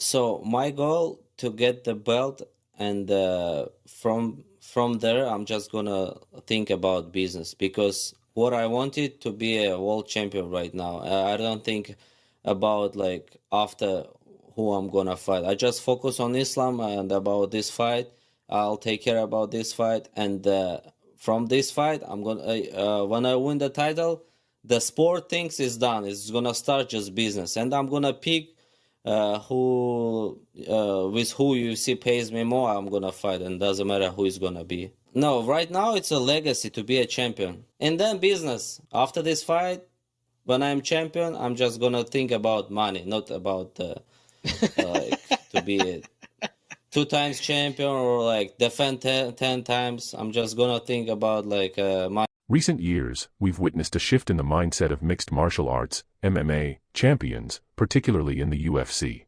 So my goal to get the belt, and from there, I'm just gonna think about business because what I wanted to be a world champion right now. I don't think about like after who I'm gonna fight. I just focus on Islam and about this fight. I'll take care about this fight, and from this fight, I'm gonna when I win the title, the sport things is done. It's gonna start just business, and I'm gonna pick who with who UFC pays me more, I'm gonna fight, and doesn't matter who is gonna be. No, right now it's a legacy to be a champion, and then business. After this fight, when I'm champion, I'm just gonna think about money, not about like to be a two times champion or like defend 10 times. I'm just gonna think about like my. Recent years, we've witnessed a shift in the mindset of mixed martial arts, MMA, champions, particularly in the UFC.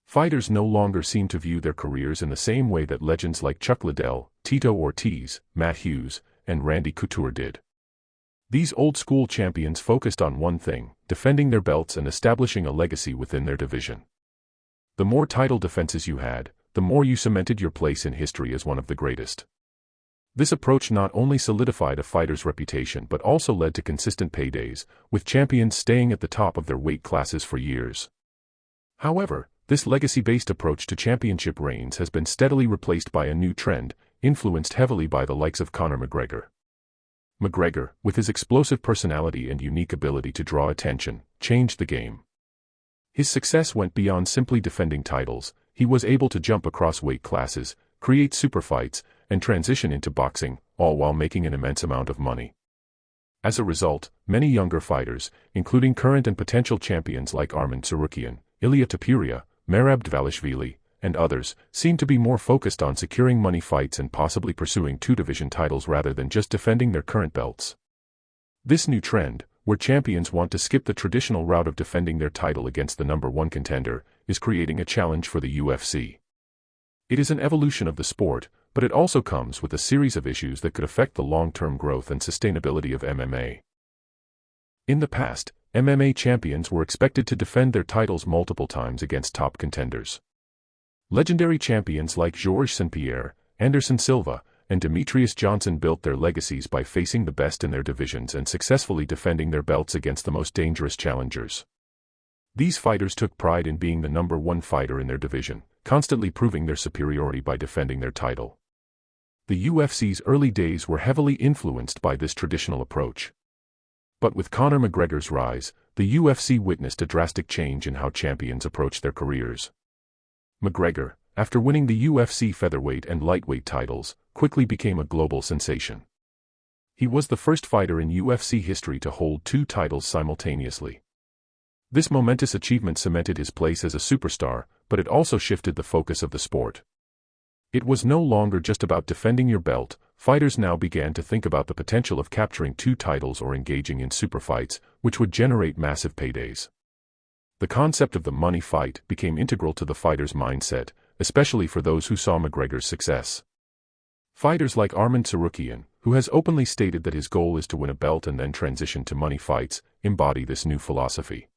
Fighters no longer seem to view their careers in the same way that legends like Chuck Liddell, Tito Ortiz, Matt Hughes, and Randy Couture did. These old-school champions focused on one thing: defending their belts and establishing a legacy within their division. The more title defenses you had, the more you cemented your place in history as one of the greatest. This approach not only solidified a fighter's reputation but also led to consistent paydays, with champions staying at the top of their weight classes for years. However, this legacy-based approach to championship reigns has been steadily replaced by a new trend, influenced heavily by the likes of Conor McGregor. McGregor, with his explosive personality and unique ability to draw attention, changed the game. His success went beyond simply defending titles. He was able to jump across weight classes, create super fights, and transition into boxing, all while making an immense amount of money. As a result, many younger fighters, including current and potential champions like Arman Tsarukyan, Ilia Topuria, Merab Dvalishvili, and others, seem to be more focused on securing money fights and possibly pursuing two-division titles rather than just defending their current belts. This new trend, where champions want to skip the traditional route of defending their title against the number one contender, is creating a challenge for the UFC. It is an evolution of the sport, but it also comes with a series of issues that could affect the long-term growth and sustainability of MMA. In the past, MMA champions were expected to defend their titles multiple times against top contenders. Legendary champions like Georges St-Pierre, Anderson Silva, and Demetrius Johnson built their legacies by facing the best in their divisions and successfully defending their belts against the most dangerous challengers. These fighters took pride in being the number one fighter in their division, constantly proving their superiority by defending their title. The UFC's early days were heavily influenced by this traditional approach. But with Conor McGregor's rise, the UFC witnessed a drastic change in how champions approach their careers. McGregor, after winning the UFC featherweight and lightweight titles, quickly became a global sensation. He was the first fighter in UFC history to hold two titles simultaneously. This momentous achievement cemented his place as a superstar, but it also shifted the focus of the sport. It was no longer just about defending your belt. Fighters now began to think about the potential of capturing two titles or engaging in super fights, which would generate massive paydays. The concept of the money fight became integral to the fighter's mindset, especially for those who saw McGregor's success. Fighters like Arman Tsarukyan, who has openly stated that his goal is to win a belt and then transition to money fights, embody this new philosophy.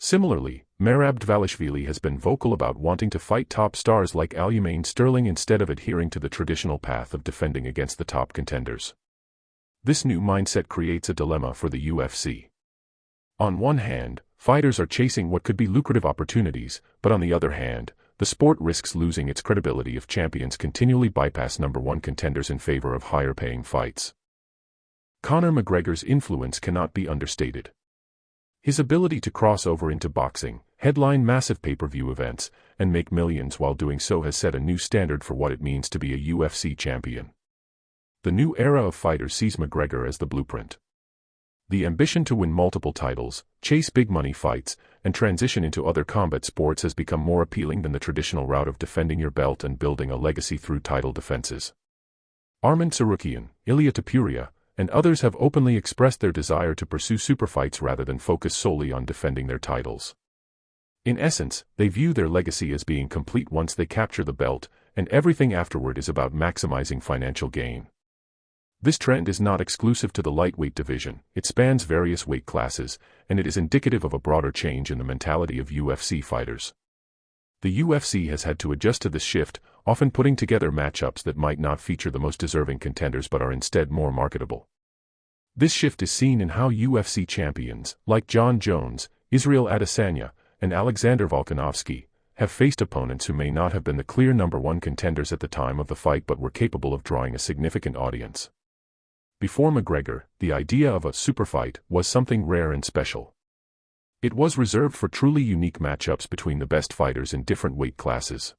Similarly, Merab Dvalishvili has been vocal about wanting to fight top stars like Aljamain Sterling instead of adhering to the traditional path of defending against the top contenders. This new mindset creates a dilemma for the UFC. On one hand, fighters are chasing what could be lucrative opportunities, but on the other hand, the sport risks losing its credibility if champions continually bypass number one contenders in favor of higher-paying fights. Conor McGregor's influence cannot be understated. His ability to cross over into boxing, headline massive pay-per-view events, and make millions while doing so has set a new standard for what it means to be a UFC champion. The new era of fighters sees McGregor as the blueprint. The ambition to win multiple titles, chase big money fights, and transition into other combat sports has become more appealing than the traditional route of defending your belt and building a legacy through title defenses. Arman Tsarukyan, Ilia Topuria, and others have openly expressed their desire to pursue super fights rather than focus solely on defending their titles. In essence, they view their legacy as being complete once they capture the belt, and everything afterward is about maximizing financial gain. This trend is not exclusive to the lightweight division, it spans various weight classes, and it is indicative of a broader change in the mentality of UFC fighters. The UFC has had to adjust to this shift, often putting together matchups that might not feature the most deserving contenders but are instead more marketable. This shift is seen in how UFC champions, like Jon Jones, Israel Adesanya, and Alexander Volkanovski, have faced opponents who may not have been the clear number one contenders at the time of the fight but were capable of drawing a significant audience. Before McGregor, the idea of a super fight was something rare and special. It was reserved for truly unique matchups between the best fighters in different weight classes.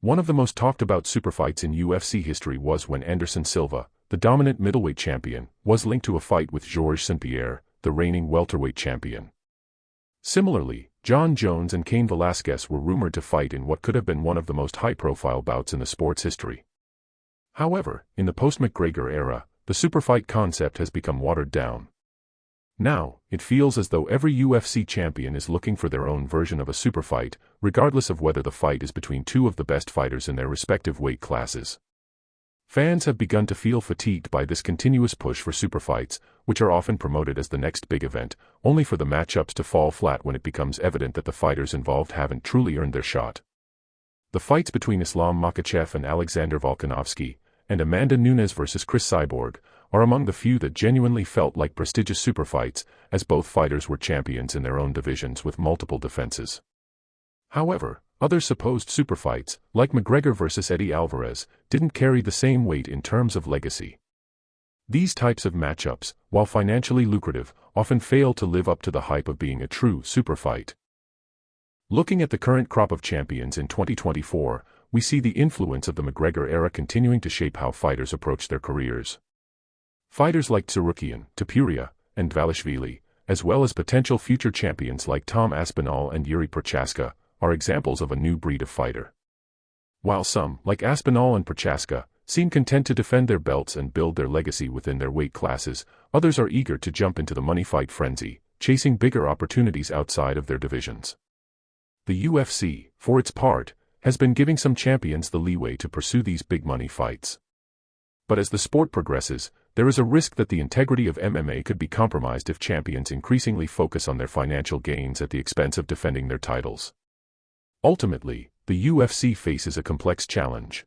One of the most talked about superfights in UFC history was when Anderson Silva, the dominant middleweight champion, was linked to a fight with Georges St-Pierre, the reigning welterweight champion. Similarly, Jon Jones and Cain Velasquez were rumored to fight in what could have been one of the most high-profile bouts in the sport's history. However, in the post-McGregor era, the superfight concept has become watered down. Now, it feels as though every UFC champion is looking for their own version of a superfight, regardless of whether the fight is between two of the best fighters in their respective weight classes. Fans have begun to feel fatigued by this continuous push for superfights, which are often promoted as the next big event, only for the matchups to fall flat when it becomes evident that the fighters involved haven't truly earned their shot. The fights between Islam Makhachev and Alexander Volkanovski, and Amanda Nunes vs. Chris Cyborg, are among the few that genuinely felt like prestigious superfights, as both fighters were champions in their own divisions with multiple defenses. However, other supposed superfights, like McGregor vs. Eddie Alvarez, didn't carry the same weight in terms of legacy. These types of matchups, while financially lucrative, often fail to live up to the hype of being a true superfight. Looking at the current crop of champions in 2024, we see the influence of the McGregor era continuing to shape how fighters approach their careers. Fighters like Tsarukyan, Topuria, and Dvalishvili, as well as potential future champions like Tom Aspinall and Yuri Prochaska, are examples of a new breed of fighter. While some, like Aspinall and Prochaska, seem content to defend their belts and build their legacy within their weight classes, others are eager to jump into the money fight frenzy, chasing bigger opportunities outside of their divisions. The UFC, for its part, has been giving some champions the leeway to pursue these big money fights. But as the sport progresses, there is a risk that the integrity of MMA could be compromised if champions increasingly focus on their financial gains at the expense of defending their titles. Ultimately, the UFC faces a complex challenge.